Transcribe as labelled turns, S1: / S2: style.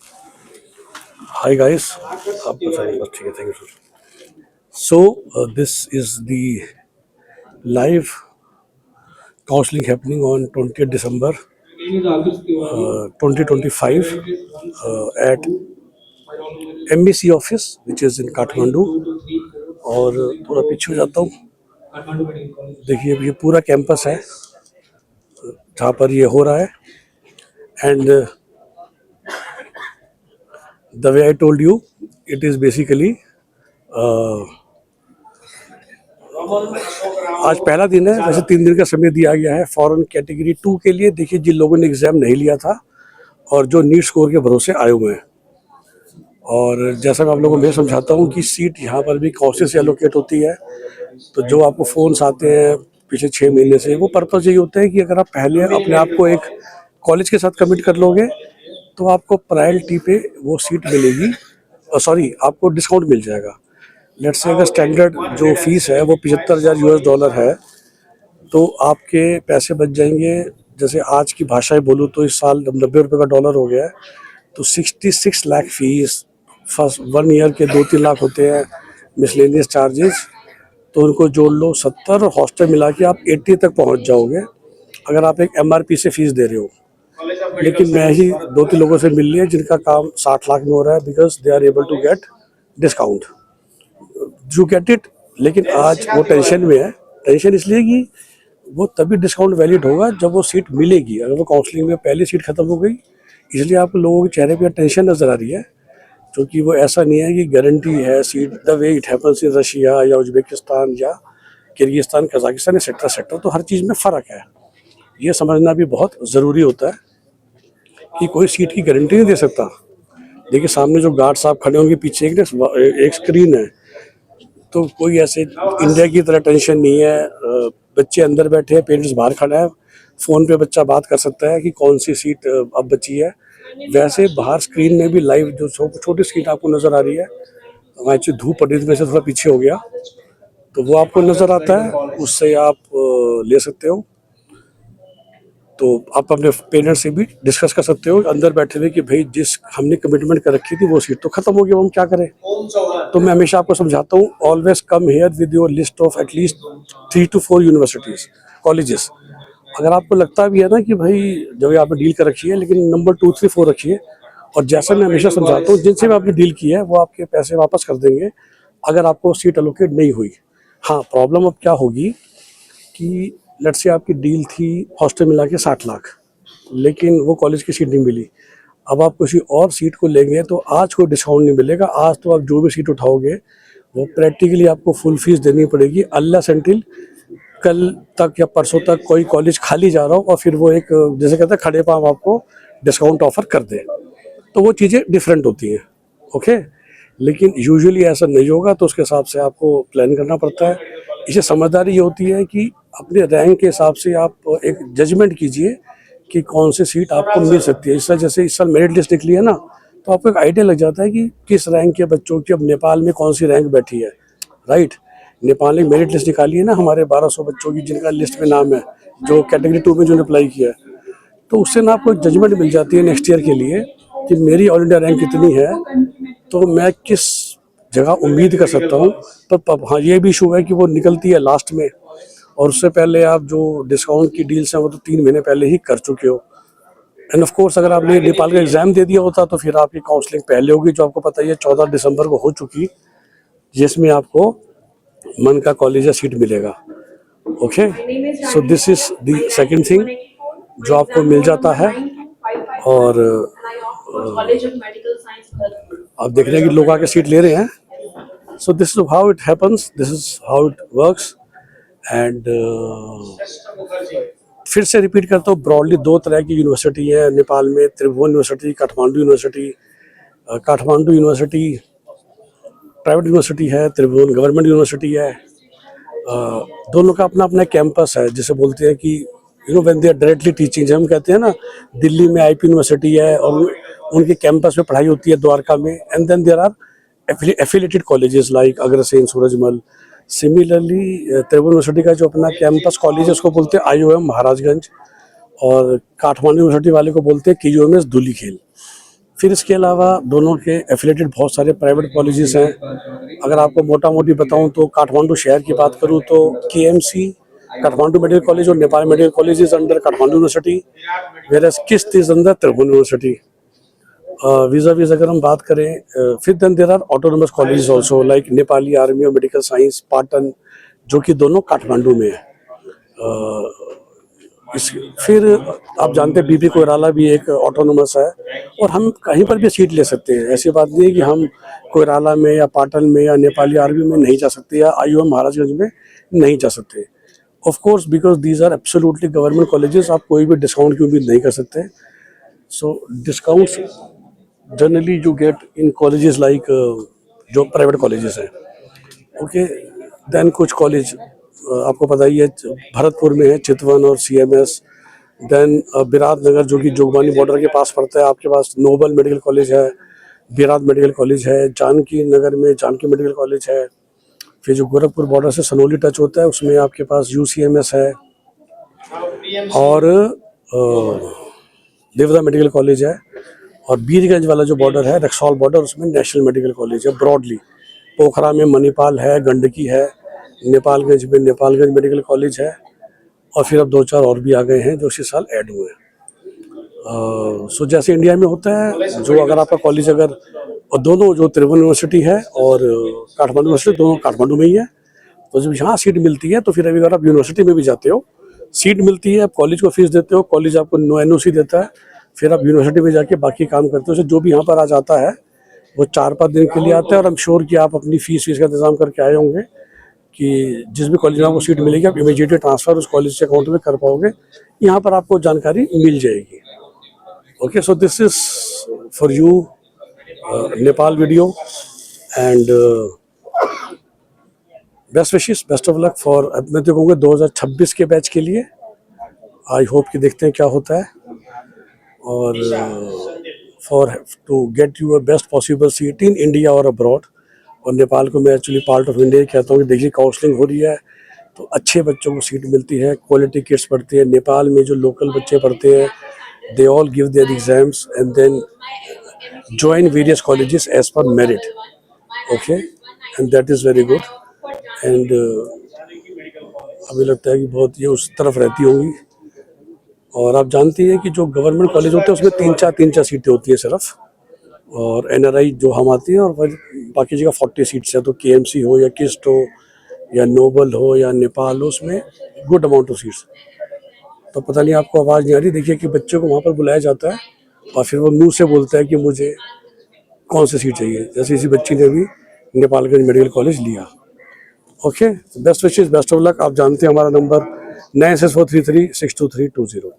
S1: Hi guys, आप बताइए बस ठीक है, thank you sir. So this is the live counseling happening on 20th December 2025 at MBC office which is in Kathmandu. और थोड़ा पीछे हो जाता हूँ. देखिए ये पूरा कैंपस है जहाँ पर ये हो रहा है. And the way I told you it is basically आज पहला दिन है. वैसे 3 दिन का समय दिया गया है फॉरेन कैटेगरी 2 के लिए. देखिए जिन लोगों ने एग्ज़ाम नहीं लिया था और जो नीट स्कोर के भरोसे आए हुए हैं, और जैसा मैं आप लोगों को मैं समझाता हूँ कि सीट यहाँ पर भी काउंसिल से एलोकेट होती है. तो जो आपको फ़ोन्स आते हैं पिछले 6 महीने से, वो पर्पज़ यही होता है कि अगर आप पहले अपने आप को एक कॉलेज के साथ कमिट कर लोगे तो आपको प्रायोरिटी पे वो सीट मिलेगी. सॉरी, आपको डिस्काउंट मिल जाएगा. लेट्स से अगर स्टैंडर्ड जो फीस है वो $75,000 है, तो आपके पैसे बच जाएंगे. जैसे आज की भाषाएं बोलूँ तो इस साल $90 का डॉलर हो गया है. तो 66 लाख फीस, फर्स्ट 1 ईयर के 2-3 लाख होते हैं मिसलेनियस चार्जेस. तो उनको जोड़ लो 70 और हॉस्टल मिला के आप 80 तक पहुंच जाओगे अगर आप एक MRP से फीस दे रहे हो. लेकिन मैं ही 2-3 लोगों से मिल लिए जिनका काम 60 लाख में हो रहा है, because they are able to get discount. You get it. लेकिन आज वो टेंशन में है. टेंशन इसलिए कि वो तभी डिस्काउंट वैलिड होगा जब वो सीट मिलेगी. अगर वो काउंसलिंग में पहली सीट खत्म हो गई, इसलिए आप लोगों के चेहरे पे टेंशन नज़र आ रही है. क्योंकि वो ऐसा नहीं है कि गारंटी है seat the way it happens in Russia या उज्बेकिस्तान या किर्गिस्तान, कजाकिस्तान एक्सेट्रा एक्सेट्रा. तो हर चीज़ में फ़र्क है. ये समझना भी बहुत ज़रूरी होता है कि कोई सीट की गारंटी नहीं दे सकता. देखिए सामने जो गार्ड साहब खड़े होंगे, पीछे एक स्क्रीन है. तो कोई ऐसे इंडिया की तरह टेंशन नहीं है. बच्चे अंदर बैठे हैं, पेरेंट्स बाहर खड़ा है, फ़ोन पे बच्चा बात कर सकता है कि कौन सी सीट अब बची है. वैसे बाहर स्क्रीन में भी लाइव जो छोटी स्क्रीन आपको नज़र आ रही है, एक्चुअली धूप पड़ी में से थोड़ा पीछे हो गया, तो वो आपको नज़र आता है, उससे आप ले सकते हो. तो आप अपने पेरेंट्स से भी डिस्कस कर सकते हो अंदर बैठे हुए कि भाई जिस हमने कमिटमेंट कर रखी थी वो सीट तो खत्म हो गई, हम क्या करें. तो मैं हमेशा आपको समझाता हूँ, always come here with your list of at least 3 to 4 universities colleges. अगर आपको लगता भी है ना कि भाई जब आपने डील कर रखी है, लेकिन नंबर 2, 3, 4 रखिए. और जैसा मैं हमेशा समझाता हूँ, जिनसे भी आपने डील की है वो आपके पैसे वापस कर देंगे अगर आपको सीट एलोकेट नहीं हुई. हाँ, प्रॉब्लम अब क्या होगी कि लेट्स से आपकी डील थी हॉस्टल मिला के 60 लाख, लेकिन वो कॉलेज की सीट नहीं मिली. अब आप किसी और सीट को लेंगे तो आज कोई डिस्काउंट नहीं मिलेगा. आज तो आप जो भी सीट उठाओगे वो प्रैक्टिकली आपको फुल फीस देनी पड़ेगी, अनलेस अनटिल कल तक या परसों तक कोई कॉलेज खाली जा रहा हो और फिर वो एक जैसे कहते हैं खड़े पाँव आपको डिस्काउंट ऑफर कर दे. तो वो चीज़ें डिफरेंट होती हैं. ओके. लेकिन यूजुअली ऐसा नहीं होगा, तो उसके हिसाब से आपको प्लान करना पड़ता है. इसे समझदारी ये होती है कि अपने रैंक के हिसाब से आप एक जजमेंट कीजिए कि कौन सी सीट आपको मिल सकती है. इस साल जैसे इस साल मेरिट लिस्ट निकली है ना, तो आपको एक आइडिया लग जाता है कि किस रैंक के बच्चों की अब नेपाल में कौन सी रैंक बैठी है. राइट. नेपाल ने मेरिट लिस्ट निकाली है ना हमारे 1200 बच्चों की जिनका लिस्ट में नाम है, जो कैटेगरी 2 में जो अप्लाई किया है. तो उससे ना आपको एक जजमेंट मिल जाती है नेक्स्ट ईयर के लिए कि मेरी ऑल इंडिया रैंक कितनी है, तो मैं किस जगह उम्मीद कर सकता हूँ. पर हाँ, ये भी इशू है कि वो निकलती है लास्ट में, और उससे पहले आप जो डिस्काउंट की डील्स हैं वो तो 3 महीने पहले ही कर चुके हो. एंड ऑफ कोर्स अगर आपने नेपाल का एग्ज़ाम दे दिया होता तो फिर आपकी काउंसलिंग पहले होगी, जो आपको पता ही है 14 दिसंबर को हो चुकी, जिसमें आपको मन का कॉलेज या सीट मिलेगा. Okay. So this is the second thing जो आपको मिल जाता है. और आप देख रहे हैं कि लोग आके सीट ले रहे हैं. So this is how it happens, this is how it works. And फिर से रिपीट करता हूँ, ब्रॉडली 2 तरह की यूनिवर्सिटी है नेपाल में, Tribhuvan university, Kathmandu university. Kathmandu university private university है, त्रिभुवन गवर्नमेंट यूनिवर्सिटी है. दोनों का अपना अपना कैंपस है. जिसे बोलते हैं कि when they are directly teaching, जब हम कहते हैं ना दिल्ली में IP यूनिवर्सिटी है और उनके कैंपस में पढ़ाई होती है द्वारका में. And then there are affiliated colleges like Agrasen, Surajmal. Similarly Tribhuvan university का जो अपना कैंपस कॉलेज है उसको बोलते हैं IOM महाराजगंज, और काठमांडू यूनिवर्सिटी वाले को बोलते हैं KUMS धूलीखेल. फिर इसके अलावा दोनों के एफिलेटेड बहुत सारे प्राइवेट कॉलेजेस हैं। अगर आपको मोटा मोटी बताऊं तो काठमांडू शहर की बात करूं तो KMC काठमांडू मेडिकल कॉलेज और Nepal medical college is under Kathmandu university, where KIST is under Tribhuvan university. Visa वीज अगर हम बात करें, फिर then there are autonomous college also like Nepali army और मेडिकल साइंस पाटन, जो कि दोनों काठमांडू में है। फिर आप जानते हैं बीपी कोइराला भी एक ऑटोनोमस है, और हम कहीं पर भी सीट ले सकते हैं। ऐसी बात नहीं है कि हम कोइराला में या पाटन में या नेपाली आर्मी में नहीं जा सकते या IOM महाराजगंज में नहीं जा सकते। Of course because these are absolutely government colleges, आप कोई भी डिस्काउंट की उम्मीद नहीं कर सकते। So discounts generally you get in colleges like जो प्राइवेट कॉलेजेस हैं। ओके, देन कुछ कॉलेज आपको पता ही है भरतपुर में है, चितवन और CMS। देन बिरादनगर जो कि जोगबानी बॉर्डर के पास पड़ता है, आपके पास नोबल मेडिकल कॉलेज है, बिराद मेडिकल कॉलेज है, जानकी नगर में जानकी मेडिकल कॉलेज है। फिर जो गोरखपुर बॉर्डर से सनोली टच होता है उसमें आपके पास UCMS है, और देवदा मेडिकल कॉलेज है। और बीरगंज वाला जो बॉर्डर है रक्सौल बॉर्डर, उसमें नेशनल मेडिकल कॉलेज है ब्रॉडली। पोखरा में मणिपाल है, गंडकी है, नेपालगंज में नेपालगंज मेडिकल कॉलेज है, और फिर अब 2-4 और भी आ गए हैं जो इसी साल ऐड हुए हैं। सो जैसे इंडिया में होता है, जो अगर आपका कॉलेज अगर, और दोनों जो त्रिभुवन यूनिवर्सिटी है और काठमांडू यूनिवर्सिटी दोनों काठमांडू में ही है, तो जब यहाँ सीट मिलती है तो फिर अभी अगर आप यूनिवर्सिटी में भी जाते हो, सीट मिलती है, आप कॉलेज को फीस देते हो, कॉलेज आपको NOC देता है, फिर आप यूनिवर्सिटी में जाके बाकी काम करते हो। जो भी यहाँ पर आ जाता है वो 4-5 दिन के लिए आता है, और आई एम श्योर कि आप अपनी फीस का इंतजाम करके आए होंगे कि जिस भी कॉलेज में आपको सीट मिलेगी आप इमीडिएटली ट्रांसफ़र उस कॉलेज के अकाउंट में कर पाओगे। यहाँ पर आपको जानकारी मिल जाएगी। Okay, so this is for you Nepal video, and best wishes, best of luck for, मैं तो कहूँगा 2026 के बैच के लिए। आई होप कि देखते हैं क्या होता है, और for to get you a best possible seat in India और अब्रॉड। और नेपाल को मैं एक्चुअली पार्ट ऑफ इंडिया कहता हूँ कि देखिए काउंसलिंग हो रही है तो अच्छे बच्चों को सीट मिलती है, क्वालिटी किड्स पढ़ते हैं। नेपाल में जो लोकल बच्चे पढ़ते हैं, they all give their exams and then join various colleges as per merit. Okay, and that is very good. And अभी लगता है कि बहुत ये उस तरफ रहती होंगी। और आप जानती हैं कि जो गवर्नमेंट कॉलेज होते हैं उसमें 3-4 सीटें होती है सिर्फ, और NRI जो हम आती हैं, और बाकी जगह 40 सीट्स है। तो KMC हो या किस्ट हो या नोबल हो या नेपाल हो, उसमें गुड अमाउंट ऑफ सीट्स। तो पता नहीं आपको आवाज़ नहीं आ रही, देखिए कि बच्चे को वहाँ पर बुलाया जाता है और फिर वो मुंह से बोलता है कि मुझे कौन सी सीट चाहिए। जैसे इसी बच्ची ने भी नेपालगंज मेडिकल कॉलेज लिया। Okay, best wishes, best of luck. आप जानते हैं हमारा नंबर 9643362320।